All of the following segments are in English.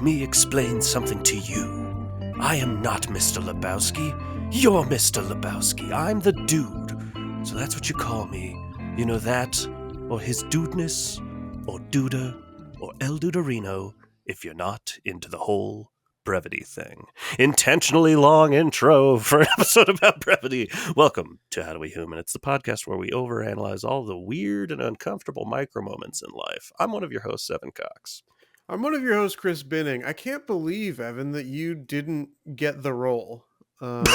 let me explain something to you. I am not Mr. Lebowski. You're Mr. Lebowski. I'm the dude. So that's what you call me. You know that, or his dudeness, or Duda, or El Duderino, if you're not into the whole brevity thing. Intentionally long intro for an episode about brevity. Welcome to HowDoWeHuman. It's the podcast where we overanalyze all the weird and uncomfortable micro moments in life. I'm one of your hosts, Evan Cox. I'm one of your hosts, Chris Binning. I can't believe, Evan, that you didn't get the role Of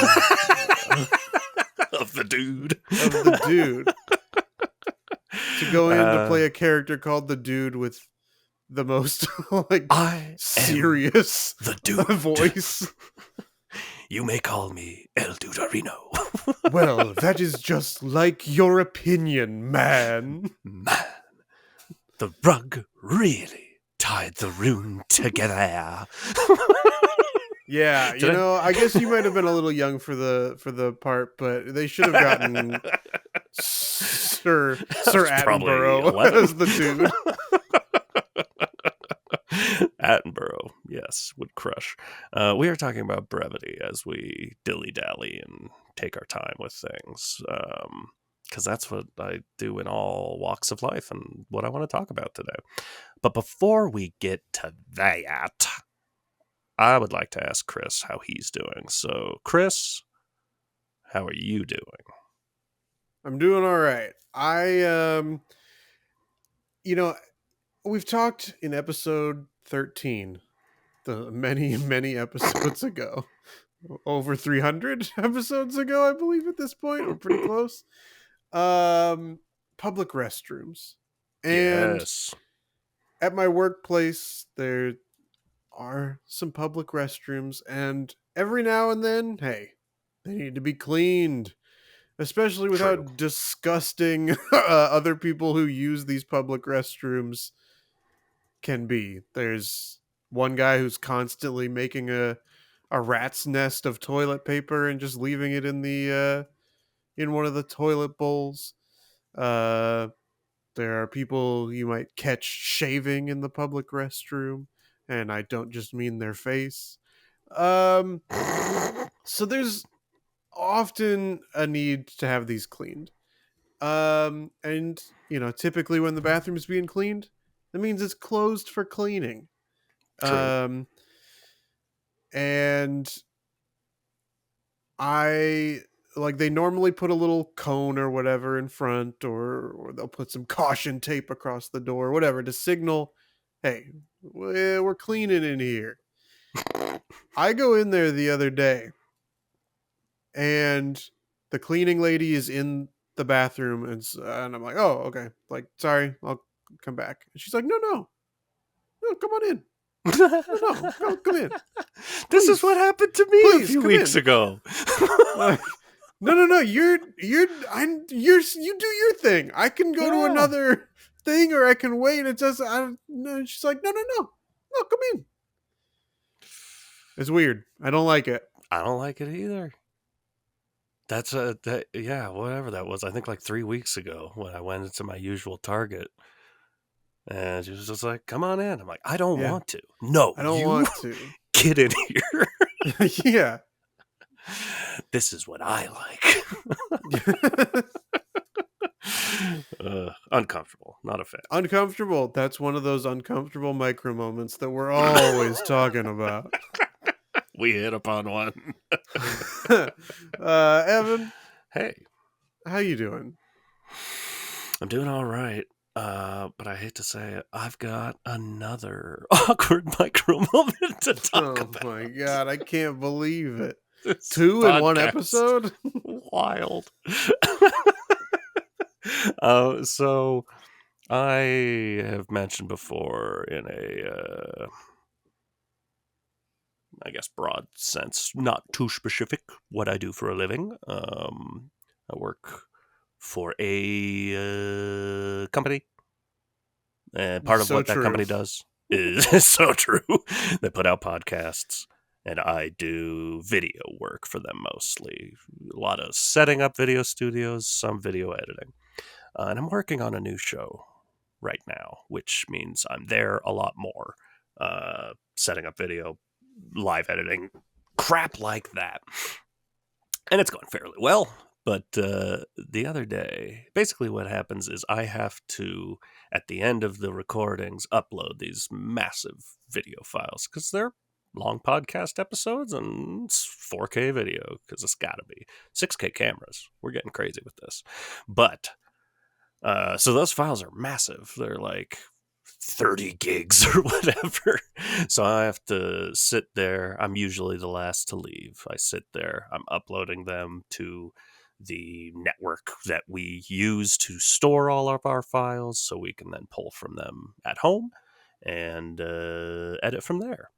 the dude. To go in to play a character called the dude with the most serious the dude voice. You may call me El Duderino. Well, that is just like your opinion, man. Man, the rug really tied the room together. Yeah, I guess you might have been a little young for the part, but they should have gotten Sir Attenborough as the dude. Attenborough, yes, would crush. We are talking about brevity as we dilly-dally and take our time with things, because that's what I do in all walks of life and what I want to talk about today. But before we get to that, I would like to ask Chris how he's doing. So, Chris, how are you doing? I'm doing all right. We've talked in episode 13, the many episodes ago, over 300 episodes ago, I believe at this point. We're pretty close. Public restrooms. And yes. At my workplace, there are some public restrooms, and every now and then, hey, they need to be cleaned. Especially with how disgusting other people who use these public restrooms can be. There's one guy who's constantly making a rat's nest of toilet paper and just leaving it in the in one of the toilet bowls. There are people you might catch shaving in the public restroom, and I don't just mean their face. So there's often a need to have these cleaned. And typically when the bathroom is being cleaned, that means it's closed for cleaning. True. And they normally put a little cone or whatever in front, or they'll put some caution tape across the door, whatever, to signal, hey, we're cleaning in here. I go in there the other day, and the cleaning lady is in the bathroom, and I'm like, oh, okay. Like, sorry, I'll come back. And she's like, no, come on in. No, come in. This is what happened to me a few weeks ago. No. You do your thing. I can go to another thing, or I can wait. It says, no. She's like, no, come in. It's weird. I don't like it. I don't like it either. That's whatever that was. I think like 3 weeks ago when I went into my usual Target. And she was just like, come on in. I'm like, I don't want to. No, I don't want to. Get in here. Yeah. This is what I like. Uncomfortable. Not a fan. Uncomfortable. That's one of those uncomfortable micro moments that we're always talking about. We hit upon one. Evan. Hey. How you doing? I'm doing all right. But I hate to say it, I've got another awkward micro moment to talk about. Oh my God, I can't believe it. This 2 in one episode? Wild. So I have mentioned before in a, I guess, broad sense, not too specific, what I do for a living. I work for a company. And part of what that company does is so true. They put out podcasts, and I do video work for them mostly. A lot of setting up video studios, some video editing. And I'm working on a new show right now, which means I'm there a lot more. setting up video, live editing, crap like that. And it's gone fairly well. But the other day, basically what happens is I have to, at the end of the recordings, upload these massive video files because they're long podcast episodes and it's 4K video because it's got to be 6K cameras. We're getting crazy with this. But so those files are massive. They're like 30 gigs or whatever. So I have to sit there. I'm usually the last to leave. I sit there. I'm uploading them to the network that we use to store all of our files so we can then pull from them at home and edit from there.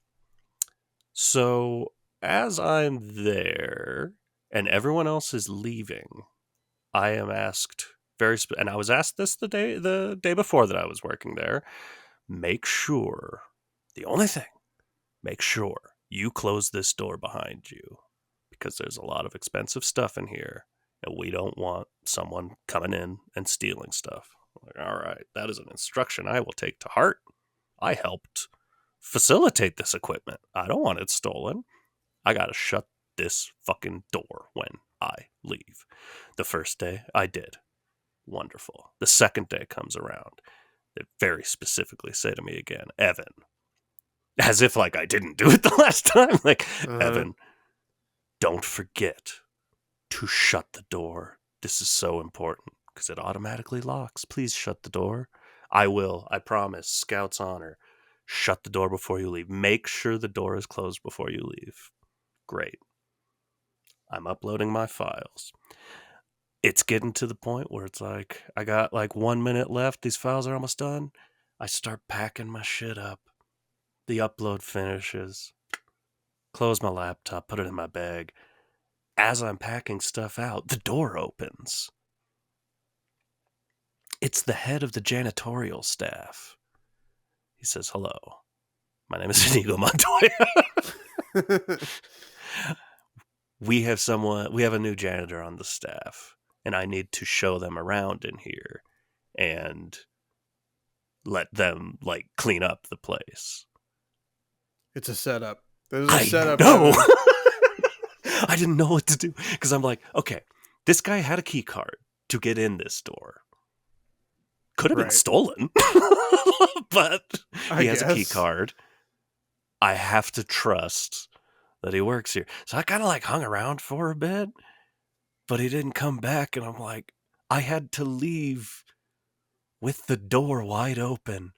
So as I'm there and everyone else is leaving, I am asked and I was asked this the day before that I was working there. Make sure you close this door behind you because there's a lot of expensive stuff in here and we don't want someone coming in and stealing stuff. I'm like, all right, that is an instruction I will take to heart. I helped facilitate this equipment. I don't want it stolen. I gotta shut this fucking door when I leave. The first day I did. Wonderful. The second day comes around. They very specifically say to me again, Evan, as if like I didn't do it the last time. Like, Evan, don't forget to shut the door. This is so important because it automatically locks. Please shut the door. I will. I promise. Scout's honor. Shut the door before you leave. Make sure the door is closed before you leave. Great. I'm uploading my files. It's getting to the point where it's like, I got like 1 minute left. These files are almost done. I start packing my shit up. The upload finishes. Close my laptop, put it in my bag. As I'm packing stuff out, the door opens. It's the head of the janitorial staff. He says, hello. My name is Inigo Montoya. We have a new janitor on the staff, and I need to show them around in here and let them, like, clean up the place. It's a setup. There's a setup. No. I didn't know what to do because I'm like, okay, this guy had a key card to get in this door. Could have been stolen, but he has a key card. I have to trust that he works here. So I kind of like hung around for a bit, but he didn't come back. And I'm like, I had to leave with the door wide open.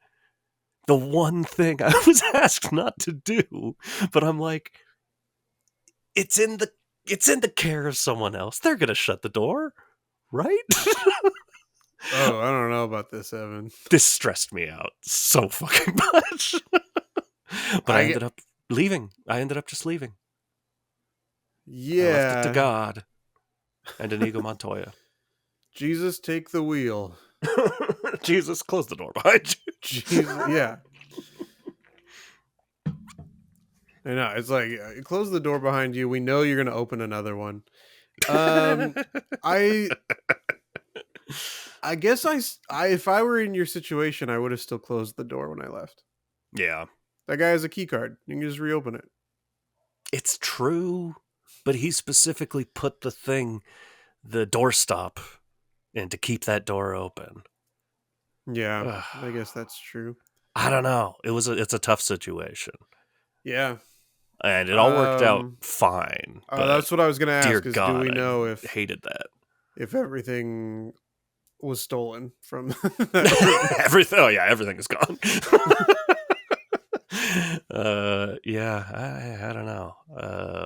The one thing I was asked not to do, but I'm like, it's in the care of someone else. They're going to shut the door, right? Oh, I don't know about this, Evan. This stressed me out so fucking much. But I ended up leaving. I ended up just leaving. Yeah. I left it to God and Inigo Montoya. Jesus, take the wheel. Jesus, close the door behind you. Jesus, yeah. I know. It's like, close the door behind you. We know you're going to open another one. I guess if I were in your situation, I would have still closed the door when I left. Yeah. That guy has a key card. You can just reopen it. It's true, but he specifically put the doorstop in to keep that door open. Yeah, I guess that's true. I don't know. It's a tough situation. Yeah. And it all worked out fine. That's what I was going to ask. Dear is God, do we know I hated that. If everything was stolen from everything? Oh yeah, everything is gone. I don't know.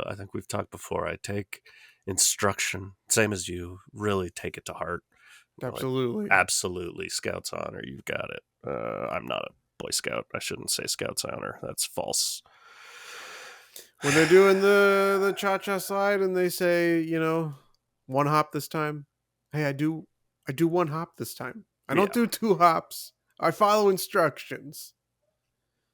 I think we've talked before. I take instruction, same as you. Really take it to heart. Absolutely, absolutely. Scout's honor. You've got it. I'm not a Boy Scout. I shouldn't say Scout's honor. That's false. When they're doing the cha-cha slide and they say, one hop this time. Hey, I do one hop this time. I don't do two hops. I follow instructions.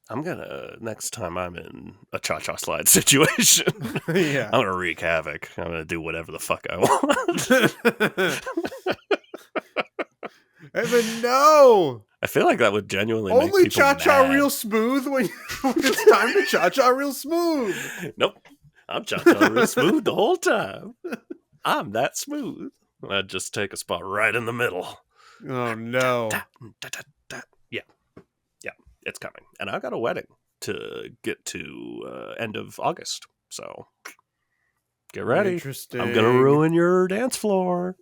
I'm gonna, next time I'm in a cha-cha slide situation, yeah, I'm gonna wreak havoc. I'm gonna do whatever the fuck I want. Evan, no! I feel like that would genuinely make Only people cha-cha mad. real smooth when it's time to cha-cha real smooth. Nope. I'm cha-cha real smooth the whole time. I'm that smooth. I'd just take a spot right in the middle. Oh, no. Yeah. Yeah. It's coming. And I got a wedding to get to end of August. So get ready. Interesting. I'm going to ruin your dance floor.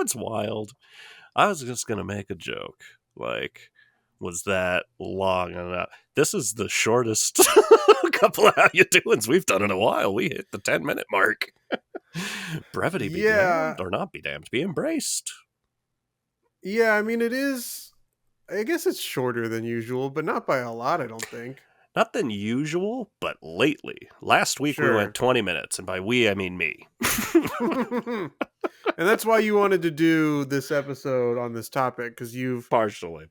It's wild. I was just gonna make a joke, like, was that long enough? This is the shortest couple of How You Doings we've done in a while. We hit the 10-minute mark. Brevity be damned, or not be damned, be embraced. Yeah, I mean, it is, I guess it's shorter than usual, but not by a lot, I don't think. Not than usual, but lately. Last week we went 20 minutes, and by we, I mean me. And that's why you wanted to do this episode on this topic, because you've partially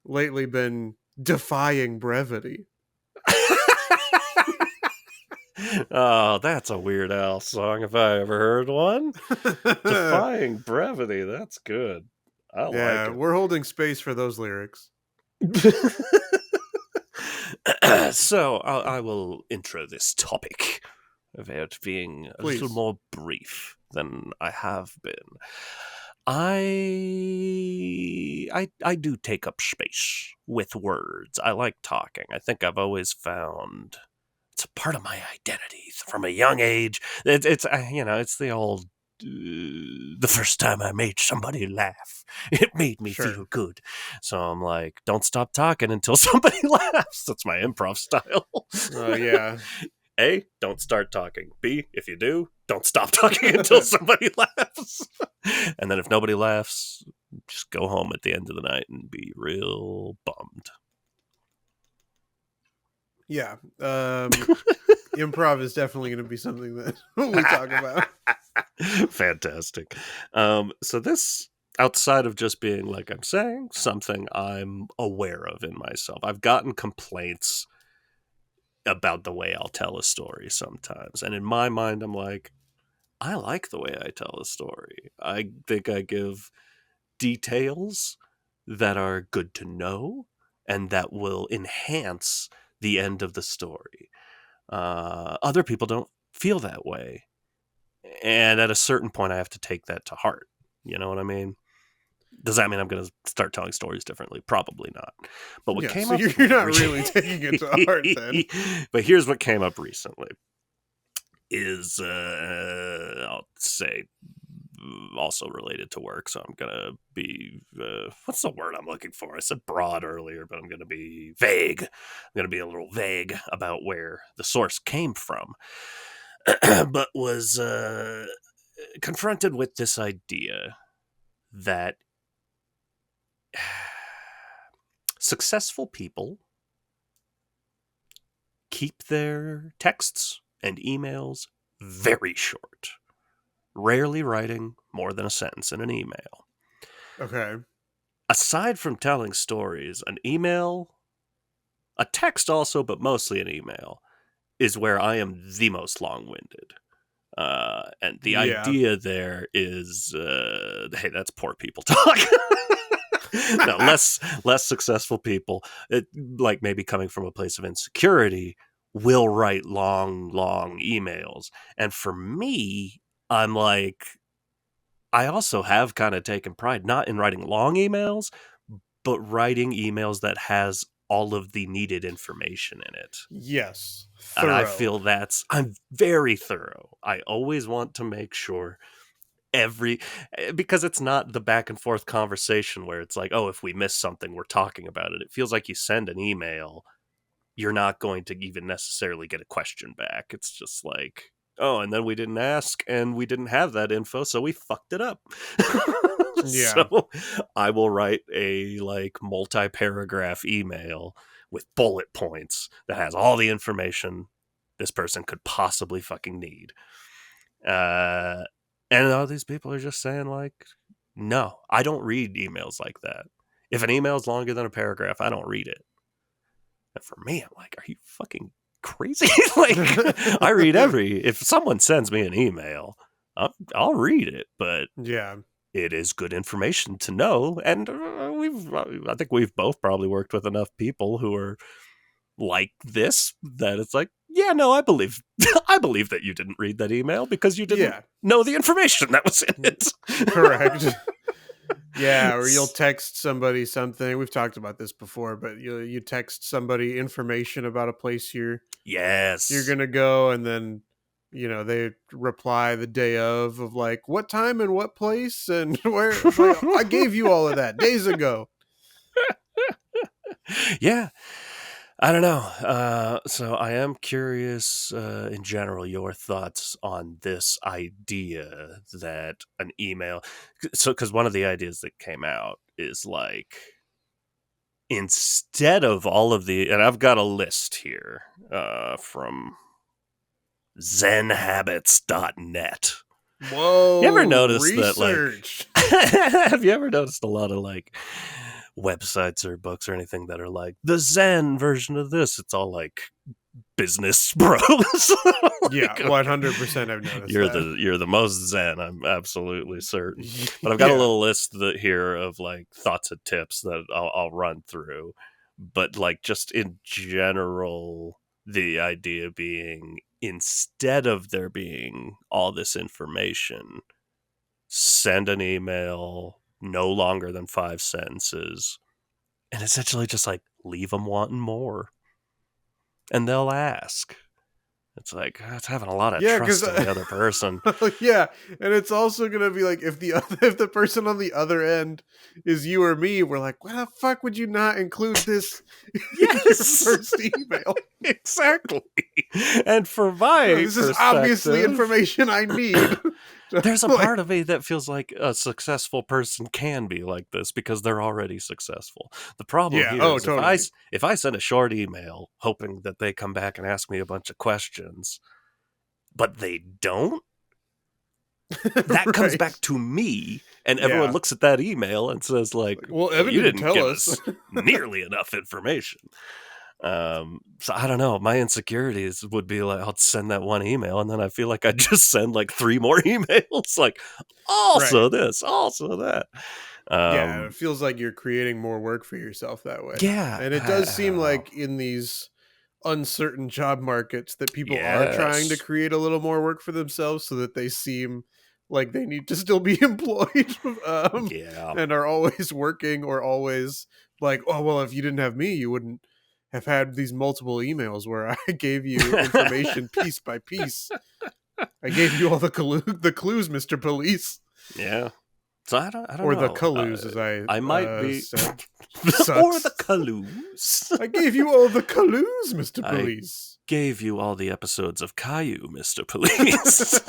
lately been defying brevity. Oh, that's a Weird Al song if I ever heard one. Defying brevity, that's good. I like it. We're holding space for those lyrics. So I will intro this topic about being a little more brief than I have been. I do take up space with words. I like talking. I think I've always found it's a part of my identity from a young age. It's the old. The first time I made somebody laugh, it made me feel good. So I'm like, don't stop talking until somebody laughs. That's my improv style. Oh, yeah. A, don't start talking. B, if you do, don't stop talking until somebody laughs. And then if nobody laughs, just go home at the end of the night and be real bummed. Yeah. Improv is definitely going to be something that we talk about. Fantastic. So this, outside of just being, like I'm saying, something I'm aware of in myself. I've gotten complaints about the way I'll tell a story sometimes. And in my mind, I'm like, I like the way I tell a story. I think I give details that are good to know and that will enhance the end of the story. Other people don't feel that way. And at a certain point, I have to take that to heart. You know what I mean? Does that mean I'm going to start telling stories differently? Probably not. But what came up... You're not really taking it to heart then. But here's what came up recently. Is, I'll say, also related to work. So I'm going to be... what's the word I'm looking for? I said broad earlier, but I'm going to be vague. I'm going to be a little vague about where the source came from. But was confronted with this idea that successful people keep their texts and emails very short, rarely writing more than a sentence in an email. Okay. Aside from telling stories, an email, a text also, but mostly an email, is where I am the most long-winded. And the idea there is, hey, that's poor people talk. No, less successful people, like maybe coming from a place of insecurity, will write long emails. And for me, I'm like, I also have kind of taken pride, not in writing long emails, but writing emails that has all of the needed information in it. Yes. Thorough. And I feel I'm very thorough. I always want to make sure because it's not the back and forth conversation where it's like, oh, if we miss something, we're talking about it. It feels like you send an email, you're not going to even necessarily get a question back. It's just like, oh, and then we didn't ask and we didn't have that info, so we fucked it up. Yeah. So I will write a multi-paragraph email with bullet points that has all the information this person could possibly fucking need. And all these people are just saying no, I don't read emails like that. If an email is longer than a paragraph, I don't read it. And for me, I'm like, are you fucking crazy? I read if someone sends me an email, I'll read it, but Yeah. it is good information to know. And I think we've both probably worked with enough people who are like this that it's like, yeah, no, I believe I believe that you didn't read that email because you didn't Yeah. know the information that was in it. Correct. Yeah, or you'll text somebody something. We've talked about this before, but you text somebody information about a place you're Yes. gonna go, and then they reply the day of like what time and what place and where. It's like I gave you all of that days ago. Yeah. I don't know. So I am curious, in general, your thoughts on this idea that an email. So, because one of the ideas that came out is like, instead of all of the, and I've got a list here from zenhabits.net. You ever Whoa, notice that, like, research. have you ever noticed a lot of like websites or books or anything that are like the Zen version of this? It's all like business bros. Yeah, Like, okay, 100%. I've noticed you're that. the most Zen. I'm absolutely certain. But I've got a Yeah, little list here of like thoughts and tips that I'll run through. But like just in general, the idea being, instead of there being all this information, send an email no longer than 5 sentences, and essentially just like leave them wanting more, and they'll ask. It's like, it's having a lot of yeah, because trust in the other person. yeah, and it's also gonna be like if the person on the other end is you or me, we're like, why the fuck would you not include this in your Yes, first email? exactly. And from my This is obviously perspective, information I need. there's a Like, part of me that feels like a successful person can be like this because they're already successful. The problem yeah, here oh, is totally. if I send a short email hoping that they come back and ask me a bunch of questions, but they don't, that comes Right. back to me, and everyone Yeah. looks at that email and says like, Like, well, well, Evan you didn't didn't tell give us. us nearly enough information. So I don't know, my insecurities would be like, I'll send that one email and then I feel like I just send like 3 more emails, like Right. also this, also that. Yeah, it um feels like you're creating more work for yourself that way. yeah, And it does I seem don't know. like in these uncertain job markets that people are trying to Yes. create a little more work for themselves so that they seem like they need to still be employed, Yeah. and are always working, or always like, oh well, if you didn't have me you wouldn't have had these multiple emails where I gave you information piece by piece. I gave you all the clues, Mr. Police. Yeah. So I don't Or the know. clues, as I I might be said. or the Sucks. Cailloux. I gave you all the clues, Mr. I Police. gave you all the episodes of Caillou, Mr. Police.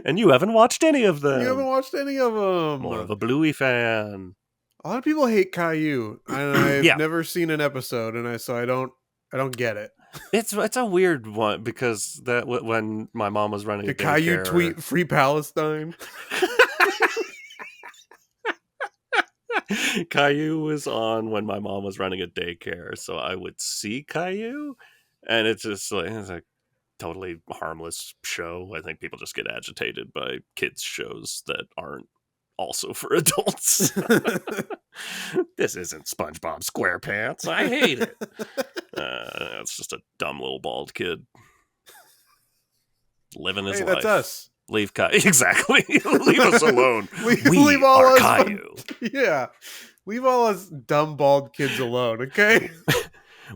And you haven't watched any of You haven't them. watched any of More them. of a Bluey fan. A lot of people hate Caillou, and I've Yeah. never seen an episode, and I don't get it. It's a weird one because that when my mom was running a Did Caillou daycare, tweet "Free Palestine"? Caillou was on when my mom was running a daycare, so I would see Caillou, and it's a totally harmless show. I think people just get agitated by kids shows that aren't also for adults. This isn't SpongeBob SquarePants. I hate it. It's just a dumb little bald kid living his Hey, that's life. us. Leave exactly. Leave us alone. Leave We all are us Caillou. yeah. Leave all us dumb bald kids alone, okay?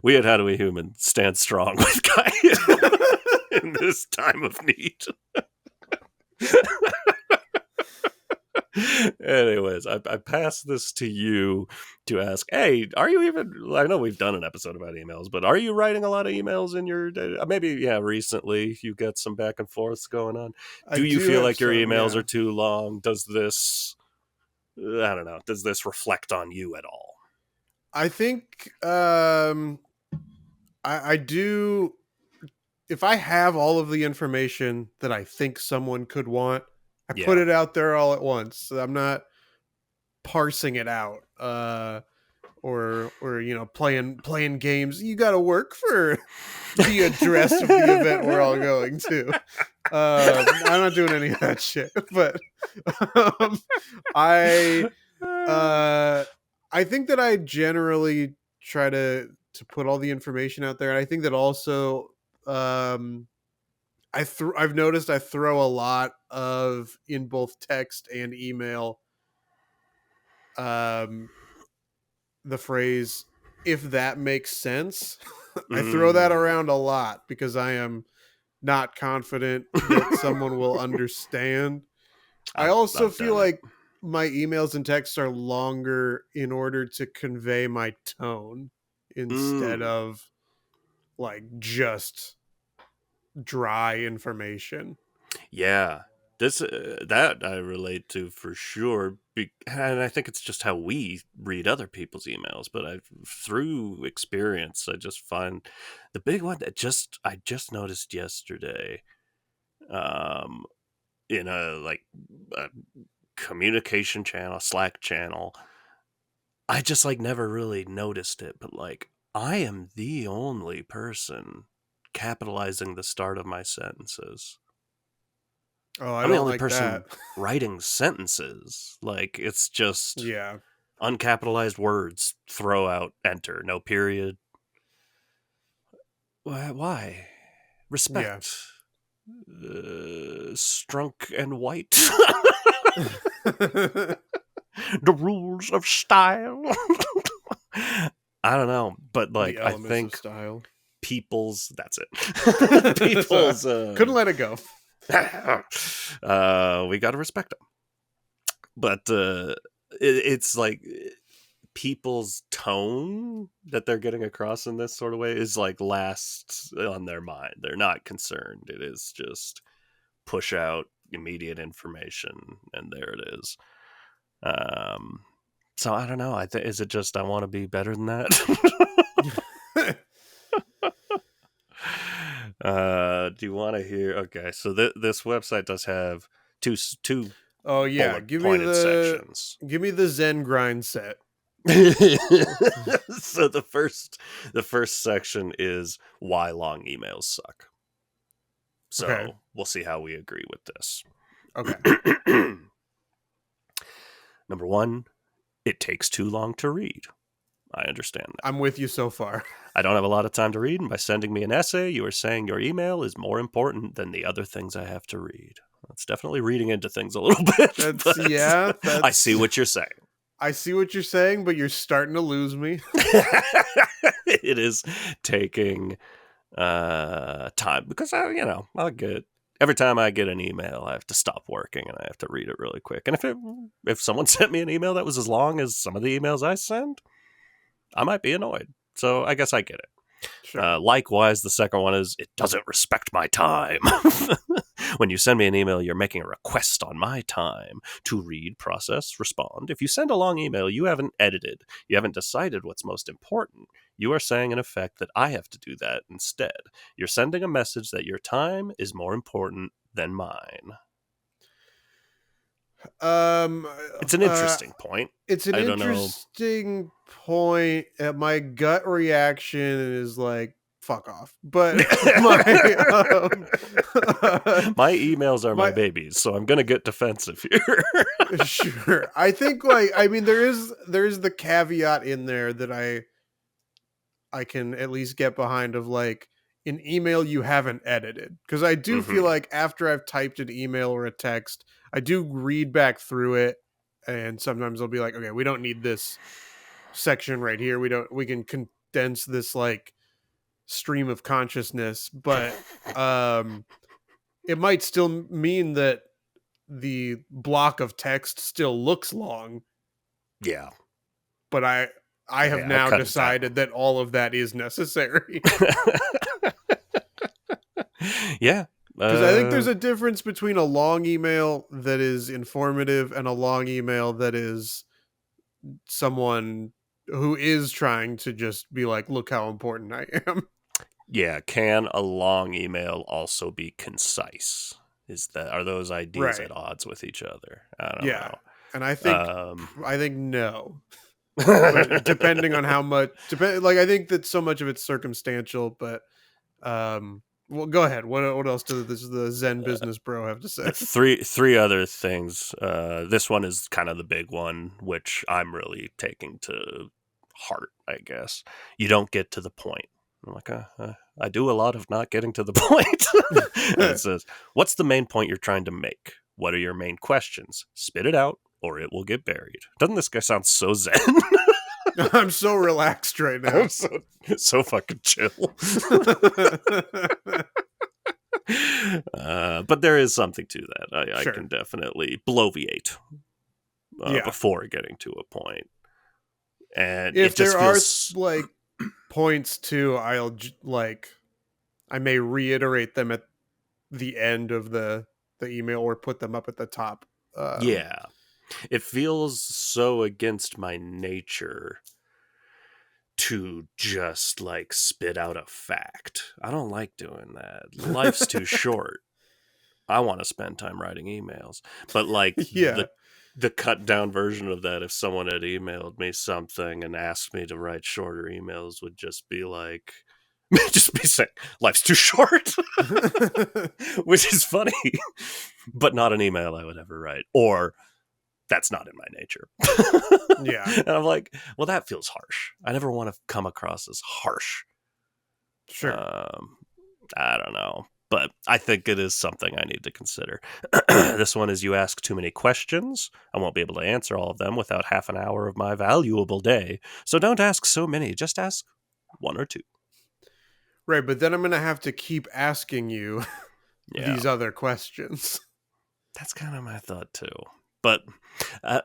We at HowDoWeHuman stand strong with Caillou in this time of need. Anyways, I pass this to you to ask, hey, are you even, I know we've done an episode about emails, but are you writing a lot of emails in your day? Maybe, yeah, recently you got some back and forths going on. I Do you do feel have like your some, emails yeah. are too long? Does this, I don't know, does this reflect on you at all? I think I do. If I have all of the information that I think someone could want, I put Yeah. it out there all at once. So I'm not parsing it out. or playing games. You got to work for the address of the event we're all going to. I'm not doing any of that shit, but um, I I think that I generally try to put all the information out there, and I think that also I've noticed I throw a lot of in both text and email um the phrase "if that makes sense." I throw that around a lot because I am not confident that someone will understand. I also I've feel done it. like my emails and texts are longer in order to convey my tone instead of like just dry information. Yeah, this that I relate to for sure, and I think it's just how we read other people's emails. But through experience, I just find the big one that I just noticed yesterday, um, in a communication channel, Slack channel. I just like never really noticed it, but like I am the only person capitalizing the start of my sentences. Oh, I I'm the don't only like that. person writing sentences. Like, it's just Yeah. uncapitalized words, throw out, enter, no period. Why? Yeah. Respect. Strunk and white. The rules of style. I don't know, but The like, I elements of think style. that's it. So, People's, couldn't let it go. we got to respect them. But it's like people's tone that they're getting across in this sort of way is like last on their mind. They're not concerned. It is just push out immediate information, and there it is. So I don't know. Is it just I want to be better than that? Do you want to hear? Okay, so this website does have two Oh yeah, bullet pointed sections. give me the Zen grind set. So the first section is why long emails suck. Okay. So we'll see how we agree with this. Okay. Number one, it takes too long to read. I understand that. I'm with you so far. I don't have a lot of time to read, and by sending me an essay, you are saying your email is more important than the other things I have to read. That's definitely reading into things a little bit. I see what you're saying. I see what you're saying, but you're starting to lose me. It is taking time because I'll get every time I get an email, I have to stop working and I have to read it really quick. And if someone sent me an email that was as long as some of the emails I send, I might be annoyed. So I guess I get it. Sure. Likewise, the second one is it doesn't respect my time. When you send me an email, you're making a request on my time to read, process, respond. If you send a long email, you haven't edited. You haven't decided what's most important. You are saying, in effect, that I have to do that instead. You're sending a message that your time is more important than mine. It's an interesting point. It's an interesting point. My gut reaction is like, fuck off. But my emails are my babies, so I'm gonna get defensive here. Sure. I think there is the caveat in there that I can at least get behind of like an email you haven't edited. Because I do feel like after I've typed an email or a text, I do read back through it, and sometimes I'll be like, okay, we don't need this section right here. We can condense this like stream of consciousness, but it might still mean that the block of text still looks long. Yeah. But I have now decided that all of that is necessary. Yeah. Because I think there's a difference between a long email that is informative and a long email that is someone who is trying to just be like, look how important I am. Yeah. Can a long email also be concise? Are those ideas at odds with each other? I don't know. And I think no. but depending on how much, like I think that so much of it's circumstantial. But well, go ahead. What else does the Zen business bro have to say? Three other things. This one is kind of the big one, which I'm really taking to heart, I guess. You don't get to the point. I'm like, I do a lot of not getting to the point. And it says, what's the main point you're trying to make? What are your main questions? Spit it out, or it will get buried. Doesn't this guy sound so zen? I'm so relaxed right now. I'm so fucking chill. But there is something to that. I can definitely bloviate before getting to a point. And if it just there feels... are like points too, I may reiterate them at the end of the email or put them up at the top. Yeah. It feels so against my nature to just like spit out a fact. I don't like doing that. Life's too short. I want to spend time writing emails. But like the cut down version of that, if someone had emailed me something and asked me to write shorter emails, would just be like, just be saying, life's too short. Which is funny, but not an email I would ever write. Or that's not in my nature. Yeah. And I'm like, well, that feels harsh. I never want to come across as harsh. Sure. I don't know. But I think it is something I need to consider. This one is, you ask too many questions. I won't be able to answer all of them without half an hour of my valuable day. So don't ask so many. Just ask one or two. Right, but then I'm going to have to keep asking you these other questions. That's kind of my thought too. But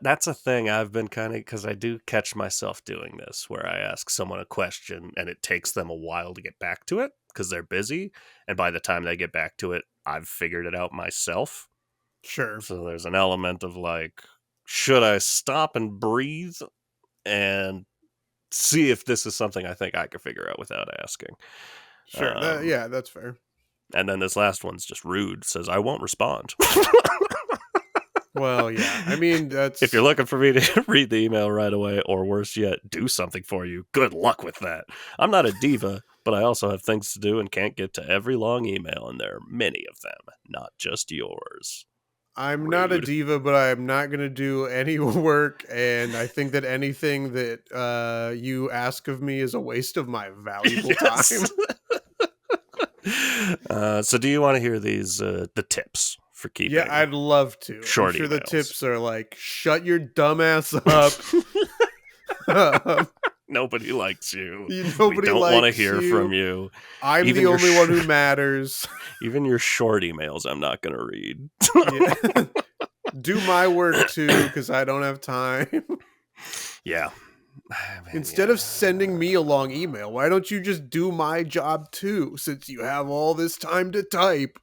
that's a thing I've been kind of, because I do catch myself doing this, where I ask someone a question and it takes them a while to get back to it because they're busy. And by the time they get back to it, I've figured it out myself. Sure. So there's an element of like, should I stop and breathe and see if this is something I think I could figure out without asking? Sure. That's fair. And then this last one's just rude. Says, I won't respond. Well, yeah. I mean, that's... If you're looking for me to read the email right away, or worse yet, do something for you, good luck with that. I'm not a diva, but I also have things to do and can't get to every long email, and there are many of them, not just yours. I'm not a diva, but I'm not going to do any work, and I think that anything that you ask of me is a waste of my valuable time. So do you want to hear these, the tips for keeping... Yeah, I'd love to. Short I'm sure emails. The tips are like, shut your dumb ass up. Nobody likes you. Nobody we don't want to hear from you. I'm even the only one who matters. Even your short emails I'm not going to read. Yeah. Do my work too, because I don't have time. Yeah. Instead of sending me a long email, why don't you just do my job too, since you have all this time to type?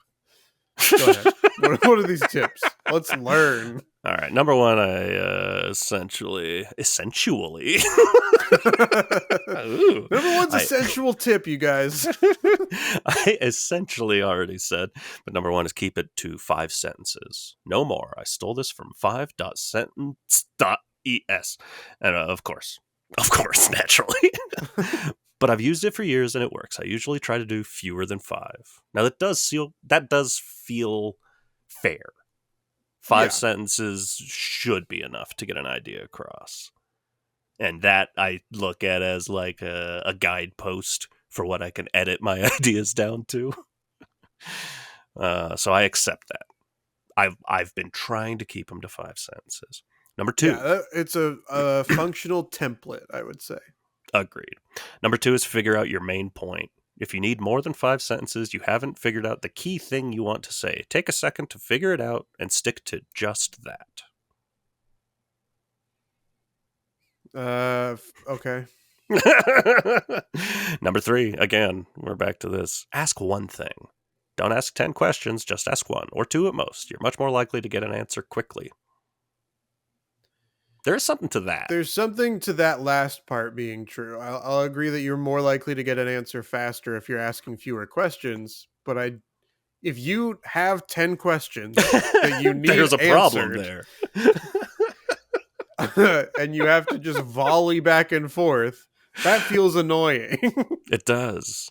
Go ahead. What are these tips? Let's learn. All right. Number one, I essentially. Ooh. Number one's a sensual tip, you guys. I essentially already said, but number one is keep it to 5 sentences. No more. I stole this from 5.sentence.es. And of course, naturally. But I've used it for years and it works. I usually try to do fewer than 5. Now that does feel fair. 5 sentences should be enough to get an idea across. And that I look at as like a guidepost for what I can edit my ideas down to. So I accept that. I've been trying to keep them to 5 sentences. Number 2. Yeah, it's a functional template, I would say. Agreed. Number 2 is figure out your main point. If you need more than 5 sentences, you haven't figured out the key thing you want to say. Take a second to figure it out and stick to just that. Okay. Number 3, again, we're back to this. Ask one thing. Don't ask 10 questions, just ask 1 or 2 at most. You're much more likely to get an answer quickly. There is something to that. There's something to that last part being true. I'll agree that you're more likely to get an answer faster if you're asking fewer questions. But if you have 10 questions that you need there's a answered, problem there. and you have to just volley back and forth. That feels annoying. It does.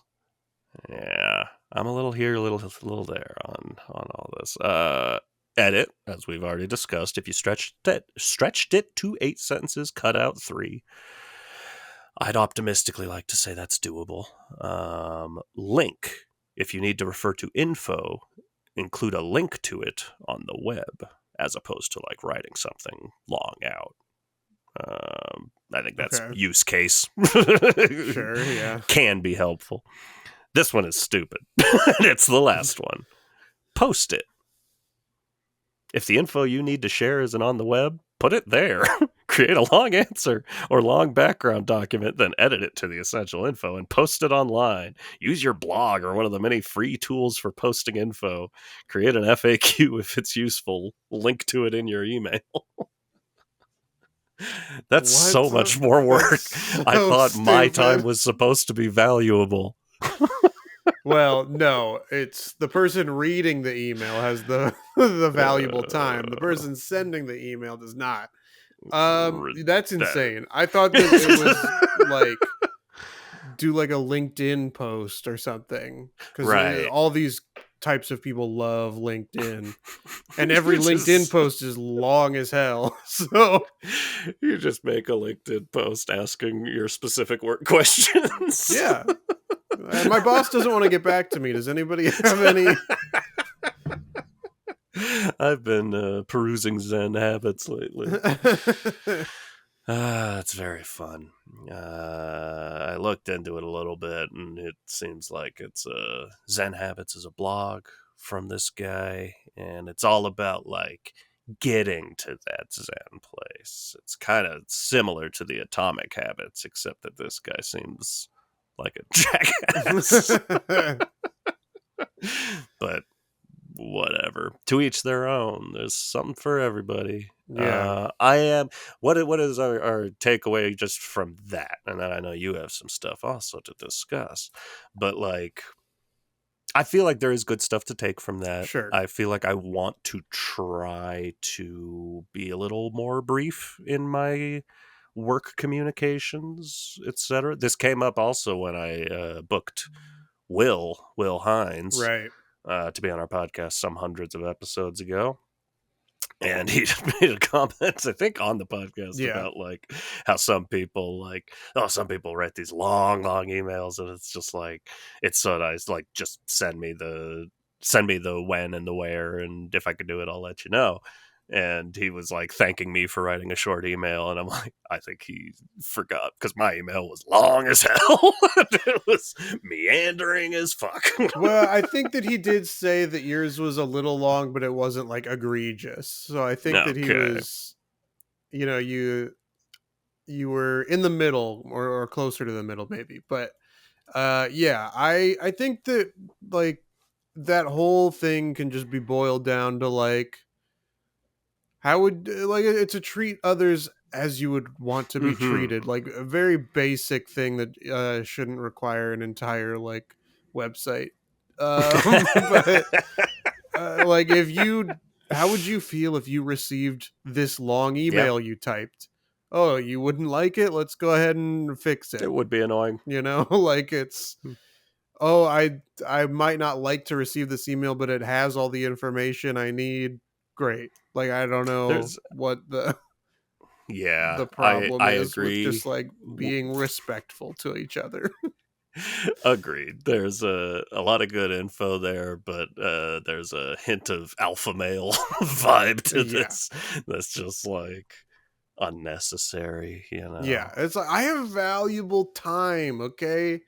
Yeah, I'm a little here, a little there on all this. Edit, as we've already discussed. If you stretched it to 8 sentences, cut out 3. I'd optimistically like to say that's doable. Link, if you need to refer to info, include a link to it on the web, as opposed to like writing something long out. I think that's use case. Sure, yeah. Can be helpful. This one is stupid. It's the last one. Post it. If the info you need to share isn't on the web, put it there. Create a long answer or long background document, then edit it to the essential info and post it online. Use your blog or one of the many free tools for posting info. Create an FAQ if it's useful. Link to it in your email. That's so much more work. So I thought stupid. my time was supposed to be valuable. Well, no, it's the person reading the email has the valuable time. The person sending the email does not. That's insane. I thought that it was like do like a LinkedIn post or something, because all these types of people love LinkedIn, and every LinkedIn post is long as hell. So you just make a LinkedIn post asking your specific work questions. Yeah. And my boss doesn't want to get back to me. Does anybody have any? I've been perusing Zen habits lately. It's very fun. I looked into it a little bit, and it seems like it's Zen Habits is a blog from this guy, and it's all about like getting to that Zen place. It's kind of similar to the Atomic Habits, except that this guy seems like a jackass. But whatever, to each their own. There's something for everybody. Yeah. What is our takeaway just from that? And then I know you have some stuff also to discuss, but like I feel like there is good stuff to take from that. Sure. I feel like I want to try to be a little more brief in my work communications, etc. This came up also when I booked Will Hines, right, to be on our podcast some hundreds of episodes ago. And he made a comment, I think, on the podcast about like how some people write these long emails, and it's just like, it's so nice. Like, just send me the when and the where, and if I could do it, I'll let you know. And he was like thanking me for writing a short email, and I'm like, I think he forgot, because my email was long as hell. It was meandering as fuck. Well, I think that he did say that yours was a little long, but it wasn't like egregious. So I think that he was, you were in the middle, or closer to the middle maybe. But I think that like that whole thing can just be boiled down to like, how would like it's to treat others as you would want to be treated, like a very basic thing that shouldn't require an entire like website. But like, how would you feel if you received this long email you typed? Oh, you wouldn't like it? Let's go ahead and fix it. It would be annoying. Like it's, oh, I might not like to receive this email, but it has all the information I need. Great. Like, I don't know what the problem is agree. with just like being respectful to each other. Agreed. There's a lot of good info there, but there's a hint of alpha male vibe to this. That's just like unnecessary, Yeah, it's like, I have valuable time, okay?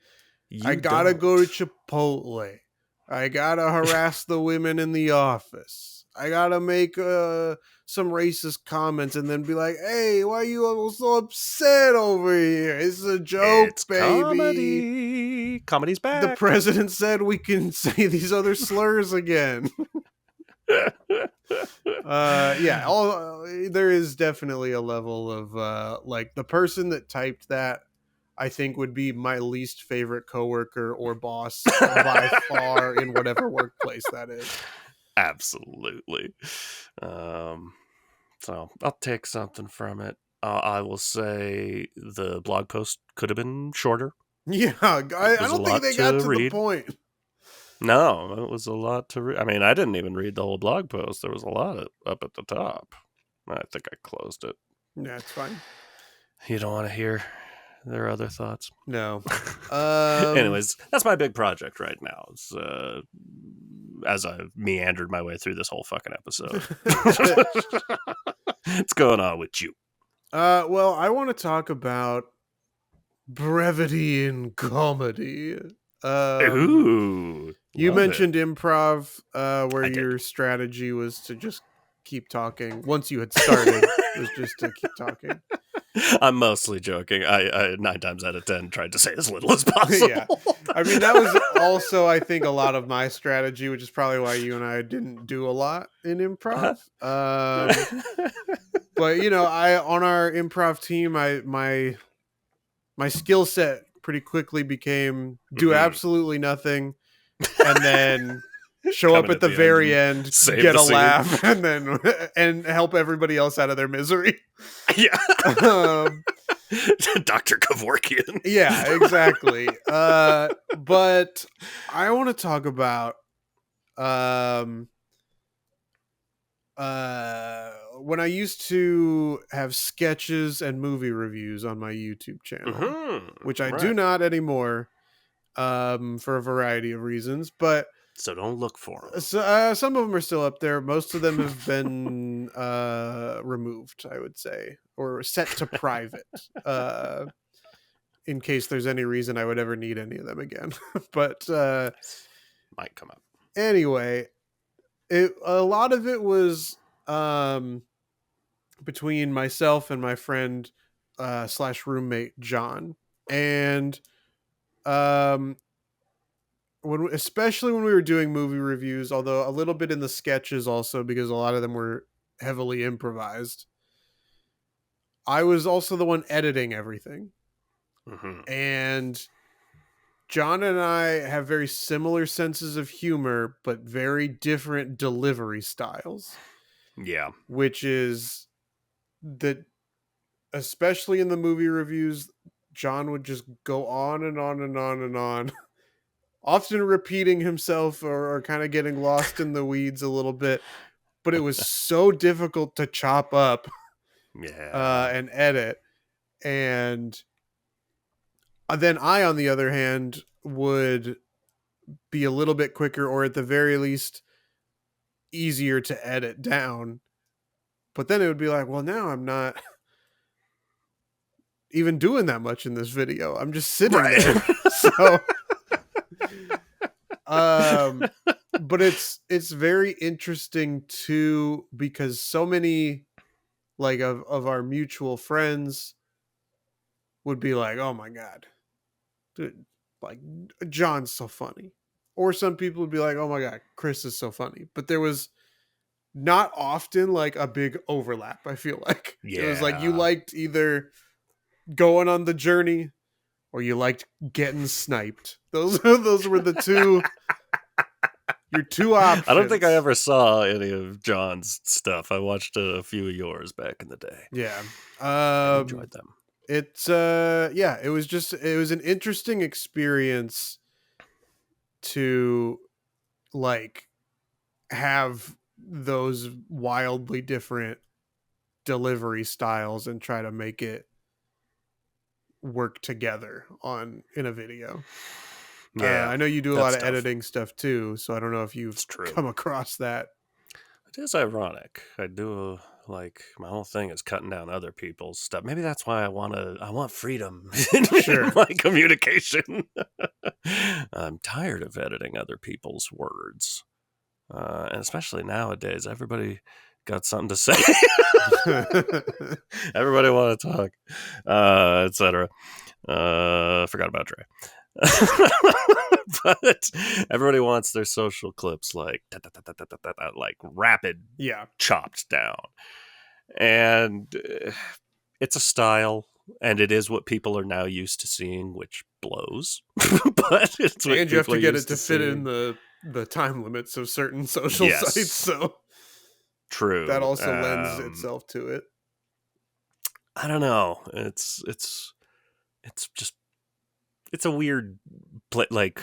I gotta don't. go to Chipotle. I gotta harass the women in the office. I gotta make some racist comments and then be like, hey, why are you all so upset over here? It's a joke, It's baby. Comedy. Comedy's back. The president said we can say these other slurs again. There is definitely a level of like the person that typed that, I think, would be my least favorite coworker or boss by far in whatever workplace that is. Absolutely. So I'll take something from it. I will say the blog post could have been shorter. Yeah, It I was a don't think lot they got to to the read. point. No, it was a lot to read. I mean, I didn't even read the whole blog post. There was a lot up at the top. I think I closed it. Yeah, it's fine. You don't want to hear their other thoughts. No. Anyways, that's my big project right now. It's, as I've meandered my way through this whole fucking episode. What's going on with you? Well, I want to talk about brevity in comedy. Ooh, You love it. mentioned improv, where I did. your strategy was to just keep talking. Once you had started, it was just to keep talking. I'm mostly joking. I 9 times out of 10 tried to say as little as Yeah. possible. I mean, that was also, I think, a lot of my strategy, which is probably why you and I didn't do a lot in improv. But I on our improv team, my skill set pretty quickly became do Mhm. absolutely nothing and then show up Coming at at the the end very and end, save get the a scene. laugh, and then and help everybody else out of their misery. Yeah. um, Dr. Kevorkian. yeah, exactly. But I want to talk about um when I used to have sketches and movie reviews on my YouTube channel, which I do Right. not anymore, for a variety of reasons. But So don't look for them. some of them are still up there. Most of them have been removed, I would say, or set to private, in case there's any reason I would ever need any of them again. But Might come up. anyway, a lot of it was um, between myself and my friend slash roommate John, and um, especially when we were doing movie reviews, although a little bit in the sketches also because a lot of them were heavily improvised. I was also the one editing everything, Mm-hmm. and John and I have very similar senses of humor, but very different delivery styles, Yeah. which is that, especially in the movie reviews, John would just go on and on and on and on, often repeating himself or kind of getting lost in the weeds a little bit. But it was so difficult to chop up Yeah. and edit. And then I, on the other hand, would be a little bit quicker, or at the very least, easier to edit down. But then it would be like, well, now I'm not even doing that much in this video. I'm just sitting Right. there. So, um, but it's very interesting too, because so many like of our mutual friends would be like, oh my god, dude, like John's so funny. Or some people would be like, oh my god, Chris is so funny. But there was not often like a big overlap, I feel like. It was like you Yeah. liked either going on the journey or you liked getting sniped. Those were the your two I don't think I options. ever saw any of John's stuff. I watched a few of yours back in the day Yeah. and enjoyed them. It's yeah, it was an interesting experience to like have those wildly different delivery styles and try to make it work together on in a video. Yeah. I know you do a lot That's of tough. editing stuff too, so I don't know if you've It's true. come across that. It is ironic. I do like my whole thing is cutting down other people's stuff. Maybe that's why I want freedom in Sure. my communication. I'm tired of editing other people's words. And especially nowadays, everybody got something to say. Everybody want to talk, etc. Forgot about Dre. But everybody wants their social clips like like rapid, Yeah. chopped down, and it's a style, and it is what people are now used to seeing, which blows. But it's what And you have people to are get it used to to fit in seeing. the time limits of certain social sites, Yes, so that true. also lends itself to it. I don't know. Just it's a weird like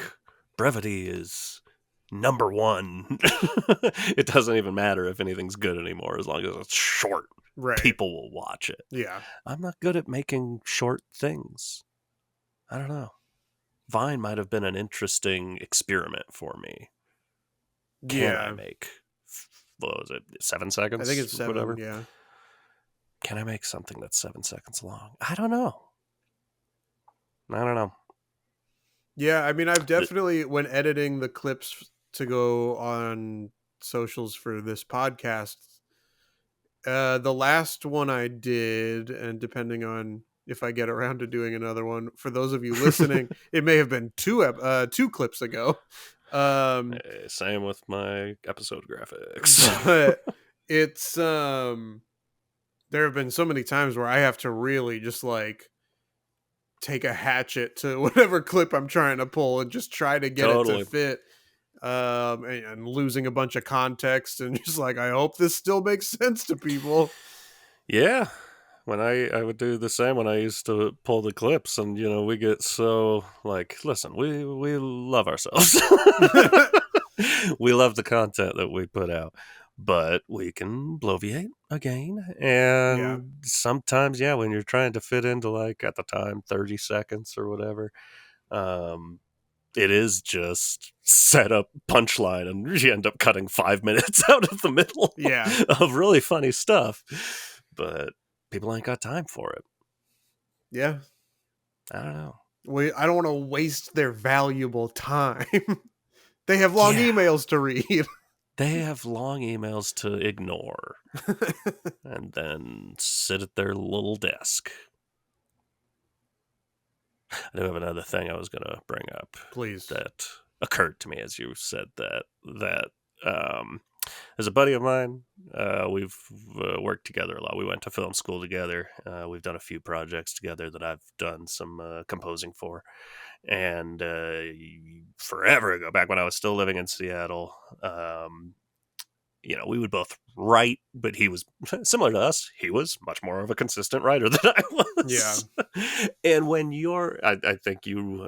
Brevity is number one. It doesn't even matter if anything's good anymore as long as it's short. Right. People will watch it. Yeah. I'm not good at making short things. I don't know. Vine might have been an interesting experiment for me. Can I Yeah. make, what was it, 7 I think seconds? it's 7, Whatever. yeah. Can I make something that's 7 seconds long? I don't know. I don't know. Yeah, I mean, I've Th- definitely, when editing the clips to go on socials for this podcast, the last one I did, and depending on if I get around to doing another one, for those of you listening, it may have been two clips ago. Same with my episode graphics. But it's there have been so many times where I have to really just like take a hatchet to whatever clip I'm trying to pull and just try to get it to Totally. fit, and losing a bunch of context and just like, I hope this still makes sense to people. Yeah. When I would do the same when I used to pull the clips, and we get so like, listen, we love ourselves. We love the content that we put out, but we can bloviate again. Yeah. And sometimes, yeah, when you're trying to fit into, like, at the time, 30 seconds or whatever, um, it is just set up punchline, and you end up cutting 5 minutes out of the middle Yeah. of really funny stuff. But people ain't got time for it. Yeah. I don't know. I don't want to waste their valuable time. They have long Yeah. emails to read. They have long emails to ignore and then sit at their little desk. I do have another thing I was going to bring up Please. that occurred to me as you said that as a buddy of mine, we've worked together a lot. We went to film school together. We've done a few projects together that I've done some composing for. And forever ago, back when I was still living in Seattle, we would both write, but he was similar to us. He was much more of a consistent writer than I Yeah. was. And when I think you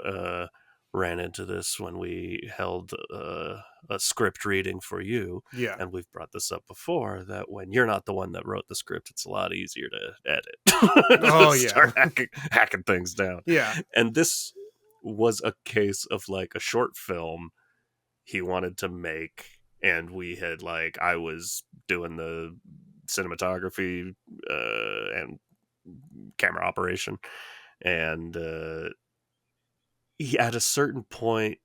ran into this when we held a script reading for you. Yeah. And we've brought this up before, that when you're not the one that wrote the script, it's a lot easier to edit. Oh, To yeah. start hacking things down. Yeah. And this was a case of like a short film he wanted to make, and we had I was doing the cinematography and camera operation, and he, at a certain point,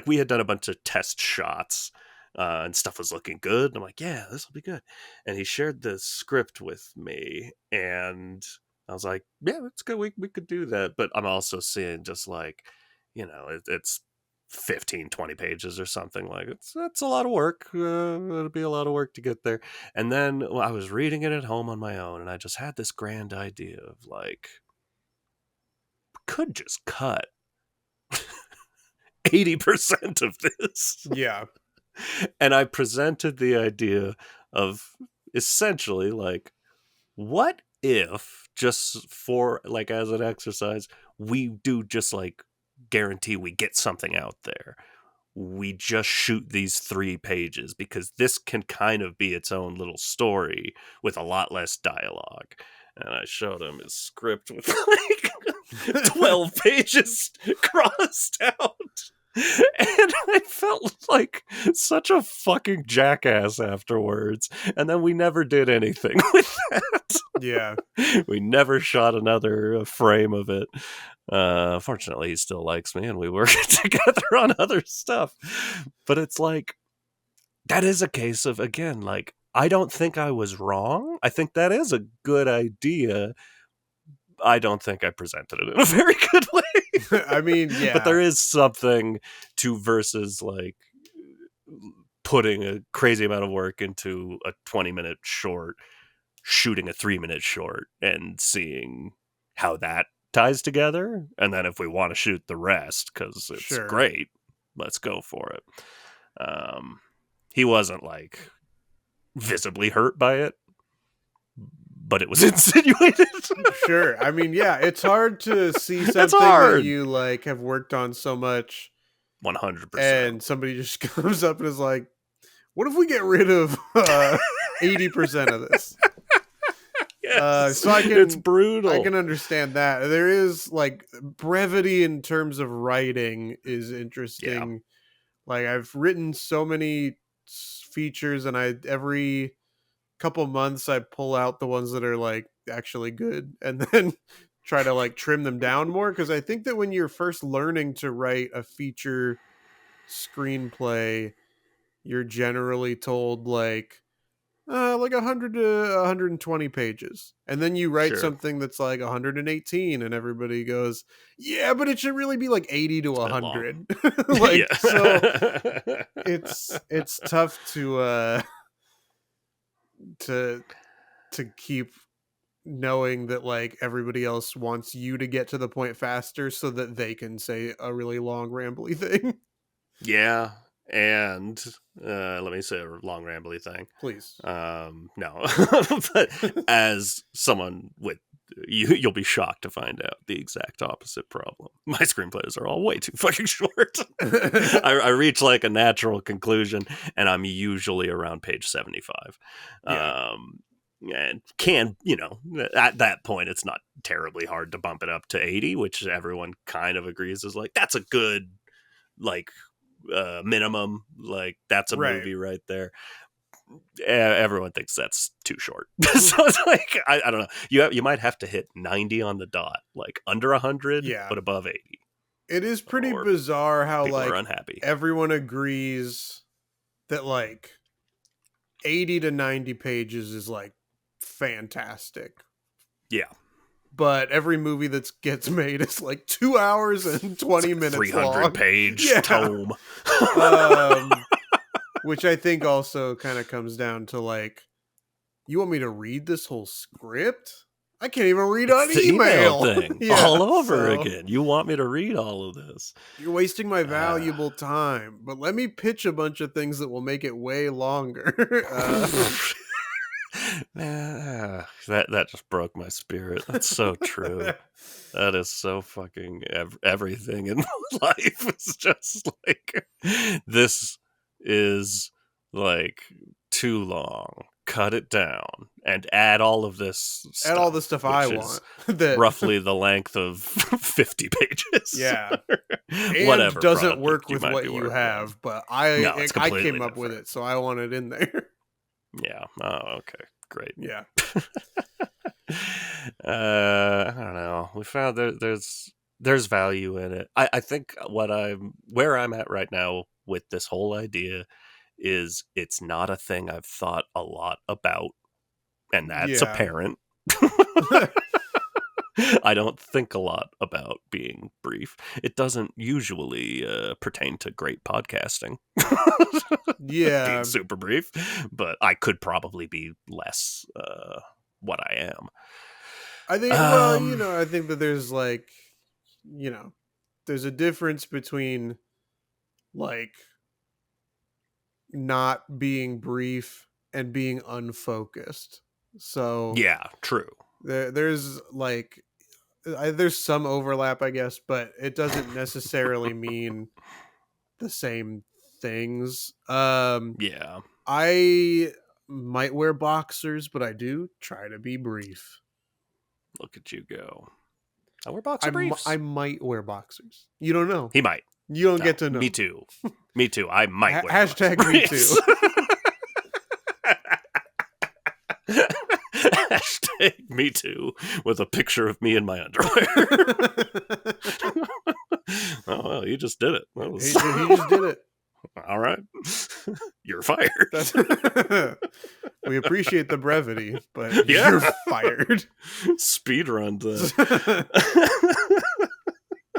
we had done a bunch of test shots, and stuff was looking good, and I'm like, yeah, this will be good. And he shared the script with me, and I was like, yeah, that's good, we could do that. But I'm also seeing just it's 15-20 pages or something. That's a lot of work. It'll be a lot of work to get there. And then I was reading it at home on my own, and I just had this grand idea of could just cut 80% of this. Yeah. And I presented the idea of essentially what if, just for as an exercise, we do just guarantee we get something out there. We just shoot these 3 pages, because this can kind of be its own little story with a lot less dialogue. And I showed him his script with 12 pages crossed out. And I felt like such a fucking jackass afterwards. And then we never did anything with that. Yeah. We never shot another frame of it. Fortunately, he still likes me, and we work together on other stuff. But it's that is a case of, again, I don't think I was wrong. I think that is a good idea. I don't think I presented it in a very good way. I mean, yeah. But there is something to versus putting a crazy amount of work into a 20-minute short, shooting a 3-minute short, and seeing how that ties together. And then if we want to shoot the rest, because it's great, let's go for it. He wasn't visibly hurt by it, but it was insinuated. Sure. I mean, yeah, it's hard to see something that hard. you like have worked on so much 100%. and somebody just comes up and is like, what if we get rid of 80% of this? Yes, so it's brutal. I can understand that. There is like brevity in terms of writing is interesting. Yeah. Like I've written so many features, and every couple months I pull out the ones that are like actually good, and then try to like trim them down more, because I think that when you're first learning to write a feature screenplay, you're generally told like 100 to 120 pages, and then you write Sure. something that's like 118 and everybody goes, yeah, but it should really be like 80 to 100. Like, so it's tough to to keep knowing that like everybody else wants you to get to the point faster so that they can say a really long rambly thing. Yeah, and let me say a long rambly thing. Please. No, but as someone with you'll be shocked to find out the exact opposite problem. My screenplays are all way too fucking short. I reach like a natural conclusion, and I'm usually around page 75. Yeah. And at that point, it's not terribly hard to bump it up to 80, which everyone kind of agrees is like, that's a good, like, minimum. Like, that's a movie right there. Everyone thinks that's too short. So it's like, I don't know. You might have to hit 90 on the dot, like under 100, but above 80. It is pretty bizarre how people like are unhappy. Everyone agrees that like 80 to 90 pages is like fantastic. Yeah. But every movie that gets made is like 2 hours and 20 minutes 300 long. page tome. Which I think also kind of comes down to like, you want me to read this whole script? I can't even read an email thing all over again. You want me to read all of this? You're wasting my valuable time. But let me pitch a bunch of things that will make it way longer. That just broke my spirit. That's so true. That is so fucking everything in life is just like, this is like too long. Cut it down and add all of this stuff. Add all the stuff I want. Roughly the length of 50 pages. Yeah. And whatever doesn't work with what you have, but I came up with it, so I want it in there. Yeah. Oh, okay. Great. Yeah. I don't know. We found there's value in it. I think where I'm at right now with this whole idea is it's not a thing I've thought a lot about, and that's apparent. I don't think a lot about being brief. It doesn't usually pertain to great podcasting. Yeah. Being super brief, but I could probably be less what I am. I think, I think that there's like, there's a difference between like not being brief and being unfocused. So yeah, true. There's like there's some overlap, I guess, but it doesn't necessarily mean the same things. Yeah, I might wear boxers, but I do try to be brief. Look at you go. I wear boxer briefs. I might wear boxers. You don't know. He might. You don't get to know. Me too. Me too. I might wear hashtag boxer me briefs. too. Hashtag me too, with a picture of me in my underwear. Oh, well, you just did it. He just did it. All right. You're fired. We appreciate the brevity, but you're fired. Speed run. Gotta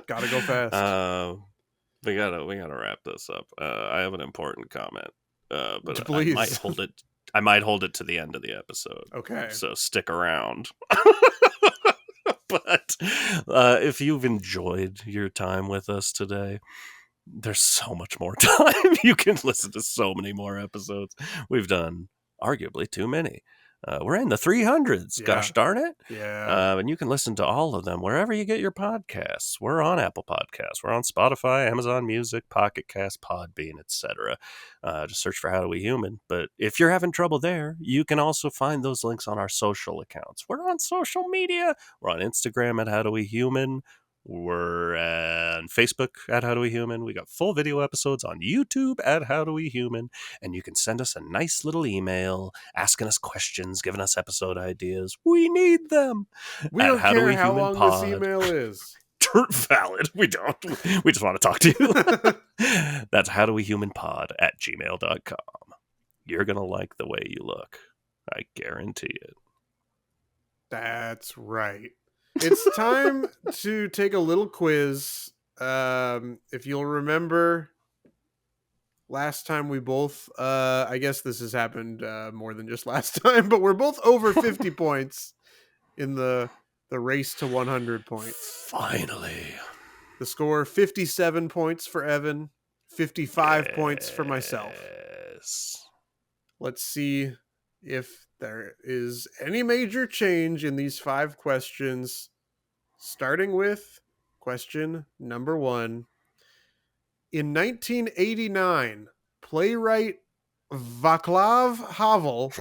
go fast. We gotta wrap this up. I have an important comment, but please. I might hold it to the end of the episode. Okay. So stick around. But if you've enjoyed your time with us today, there's so much more time. You can listen to so many more episodes. We've done arguably too many. We're in the 300s, gosh darn it. Yeah. And you can listen to all of them wherever you get your podcasts. We're on Apple Podcasts. We're on Spotify, Amazon Music, Pocket Cast, Podbean, etc. Just search for How Do We Human. But if you're having trouble there, you can also find those links on our social accounts. We're on social media. We're on Instagram at How Do We Human. We're on Facebook at How Do We Human. We got full video episodes on YouTube at How Do We Human. And you can send us a nice little email asking us questions, giving us episode ideas. We need them. We At don't How Do care We how Human long Pod. this email is. Valid. We don't. We just want to talk to you. That's howdowehumanpod@gmail.com. You're going to like the way you look. I guarantee it. That's right. It's time to take a little quiz. If you'll remember, last time we both, I guess this has happened more than just last time, but we're both over 50 points in the race to 100 points. Finally. The score, 57 points for Evan, 55 points for myself. Let's see if there is any major change in these 5 questions, starting with question number 1. In 1989, playwright Václav Havel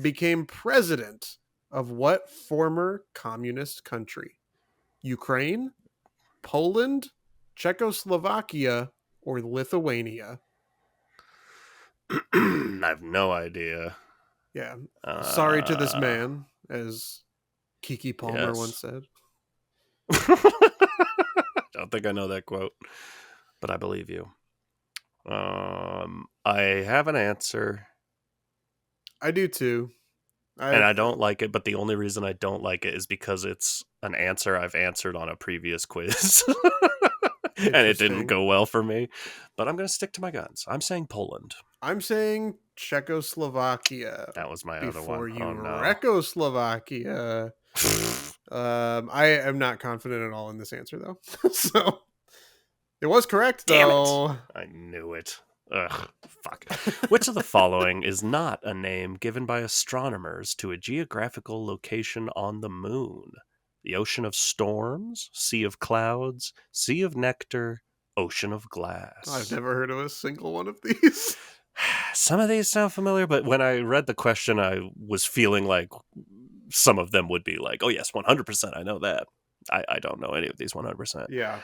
became president of what former communist country? Ukraine, Poland, Czechoslovakia, or Lithuania? I have no idea. Yeah. Sorry to this man, as Kiki Palmer once said. Don't think I know that quote, but I believe you. I have an answer. I do too. And I don't like it, but the only reason I don't like it is because it's an answer I've answered on a previous quiz. And it didn't go well for me. But I'm going to stick to my guns. I'm saying Poland. I'm saying Czechoslovakia. That was my other one. Before you no. Czechoslovakia. I am not confident at all in this answer, though. So it was correct, though. Damn it. I knew it. Ugh, fuck. Which of the following is not a name given by astronomers to a geographical location on the moon? The Ocean of Storms, Sea of Clouds, Sea of Nectar, Ocean of Glass. I've never heard of a single one of these. Some of these sound familiar, but when I read the question, I was feeling like some of them would be like, oh yes, 100%, I know that. I don't know any of these 100%. Yeah.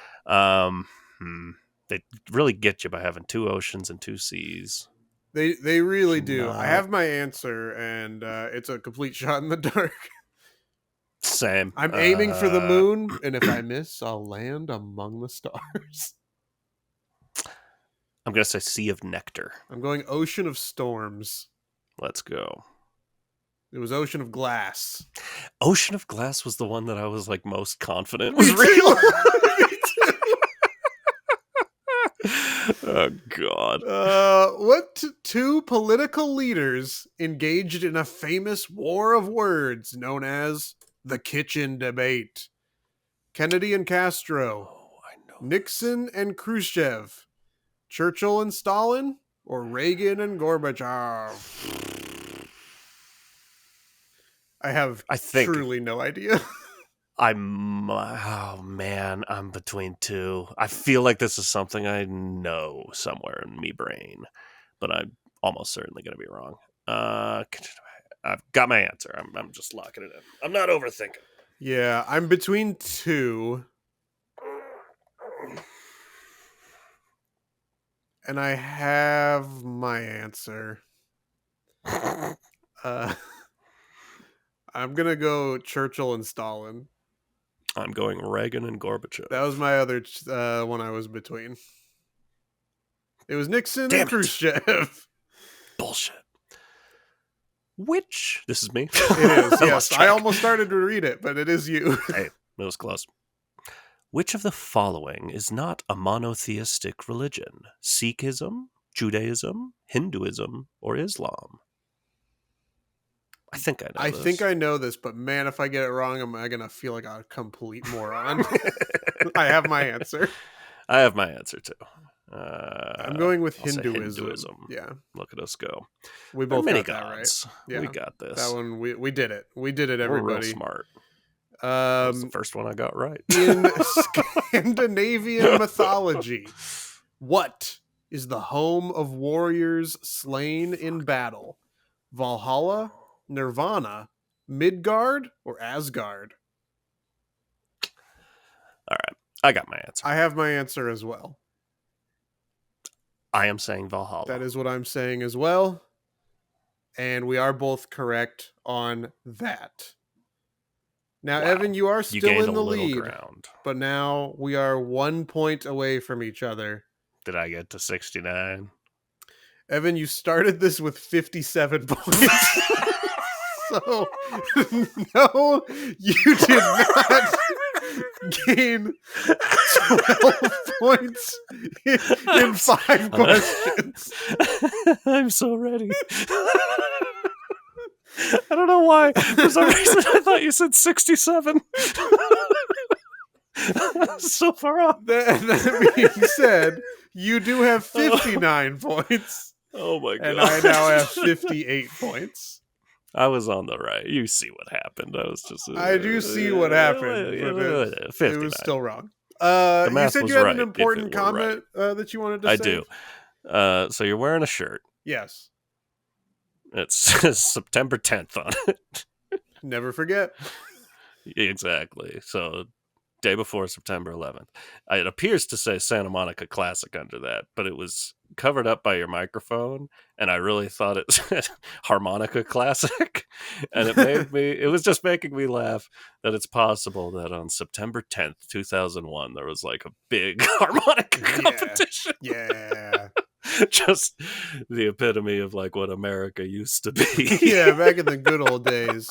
They really get you by having 2 oceans and 2 seas. They really do. I have my answer, and it's a complete shot in the dark. Same. I'm aiming for the moon, and if I miss, I'll land among the stars. I'm going to say Sea of Nectar. I'm going Ocean of Storms. Let's go. It was Ocean of Glass. Ocean of Glass was the one that I was like most confident was real. Oh, God. What 2 political leaders engaged in a famous war of words known as the Kitchen Debate? Kennedy and Castro. Oh, I know. Nixon and Khrushchev. Churchill and Stalin, or Reagan and Gorbachev? I have truly no idea. Oh man, I'm between 2. I feel like this is something I know somewhere in me brain, but I'm almost certainly going to be wrong. I've got my answer. I'm just locking it in. I'm not overthinking. Yeah, I'm between 2. And I have my answer. I'm going to go Churchill and Stalin. I'm going Reagan and Gorbachev. That was my other one I was between. It was Nixon and Khrushchev. Bullshit. This is me? It is, yes. I almost started to read it, but it is you. Hey, it was close. Which of the following is not a monotheistic religion? Sikhism, Judaism, Hinduism, or Islam? I think I know this. I think I know this, but man, if I get it wrong, am I going to feel like a complete moron? I have my answer. I have my answer, too. I'm going with I'll say Hinduism. Yeah. Look at us go. We both many got gods. that right. Yeah. We got this. That one, we did it. We did it, everybody. We're real smart. That was the first one I got right. In Scandinavian mythology, what is the home of warriors slain in battle? Valhalla, Nirvana, Midgard, or Asgard? All right. I got my answer. I have my answer as well. I am saying Valhalla. That is what I'm saying as well. And we are both correct on that. Now, wow. Evan, you are still in the lead. Ground. But now we are 1 point away from each other. Did I get to 69? Evan, you started this with 57 points. So, no, you did not gain 12 points in 5 questions. I'm so ready. I don't know why. For some reason, I thought you said 67. So far off. That being said, you do have 59 points. Oh my god. And I now have 58 points. I was on the right. You see what happened. I was just... I do see what happened. But it was still wrong. You said you had an important comment that you wanted to say? I do. So you're wearing a shirt. Yes. It says September 10th on it. Never forget. Exactly. So, day before September 11th. It appears to say Santa Monica Classic under that, but it was covered up by your microphone, and I really thought it said Harmonica Classic. And it was just making me laugh that it's possible that on September 10th, 2001, there was like a big harmonica competition. Yeah. Just the epitome of like what America used to be. Yeah, back in the good old days,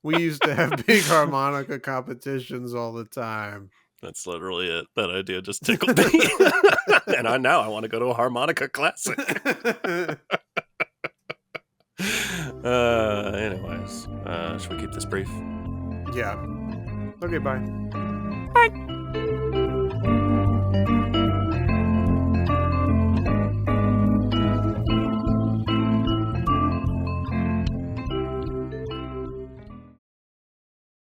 we used to have big harmonica competitions all the time. That's literally it. That idea just tickled me. And I want to go to a harmonica classic. Anyways, should we keep this brief? Yeah. Okay, bye. Bye.